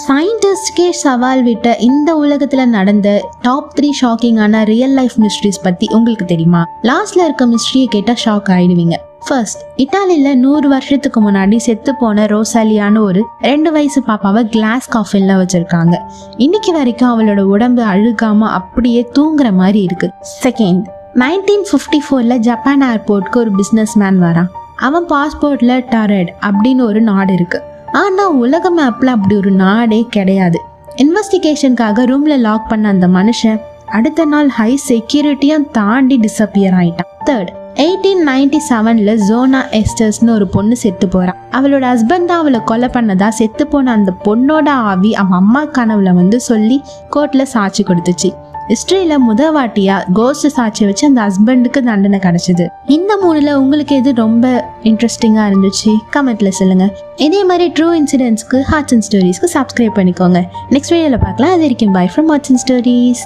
சயின்டிஸ்ட்கே சவால் விட்ட இந்த உலகத்துல நடந்த டாப் 3 ஷாக்கிங்கான ரியல் லைஃப் மிஸ்ட்ரிஸ் பத்தி உங்களுக்கு தெரியுமா? லாஸ்ட்ல இருக்க மிஸ்ட்ரியை கேட்டா ஷாக் ஆயிடுவீங்க. ஃபர்ஸ்ட், இட்டாலியில 100 வருஷத்துக்கு முன்னாடி செத்து போன ரோசாலியான ஒரு 2 வயசு பாப்பாவை கிளாஸ் காஃபின்ல வச்சிருக்காங்க. இன்னைக்கு வரைக்கும் அவளோட உடம்பு அழுகாம அப்படியே தூங்குற மாதிரி இருக்கு. செகண்ட், 1954ல ஜப்பான் ஏர்போர்ட்க்கு ஒரு பிசினஸ் மேன் வரான். அவன் பாஸ்போர்ட்ல டரெட் அப்படின்னு ஒரு நாடு இருக்கு, ஆனா உலக மேப்ல அப்படி ஒரு நாடே கிடையாது. இன்வெஸ்டிகேஷனுக்காக ரூம்ல லாக் பண்ண அந்த மனுஷன் அடுத்த நாள் ஹை செக்யூரிட்டியும் தாண்டி டிஸப்பியர் ஆயிட்டான். தேர்ட், 1897ல ஜோனா எஸ்டர்ஸ்னு ஒரு பொண்ணு செத்து போறா. அவளோட ஹஸ்பண்ட் தான் அவளை கொலை பண்ணதா செத்து போன அந்த பொண்ணோட ஆவி அவன் அம்மா கனவுல சொல்லி கோர்ட்ல சாட்சி கொடுத்துச்சு. ஹிஸ்டரியில முதவாட்டியா கோஸ்ட் சாட்சி வச்சு அந்த ஹஸ்பண்டுக்கு தண்டனை கிடைச்சது. இந்த 3ல உங்களுக்கு எது ரொம்ப இன்ட்ரெஸ்டிங்கா இருந்துச்சு கமெண்ட்ல சொல்லுங்க. இதே மாதிரி ட்ரூ இன்சிடென்ட்ஸ்க்கு ஹார்ட்ஸ் அண்ட் ஸ்டோரிஸ்க்கு சப்ஸ்கிரைப் பண்ணிக்கோங்க. நெக்ஸ்ட் வீடியோல பார்க்கலாம். அது வரைக்கும் by from hearts and stories.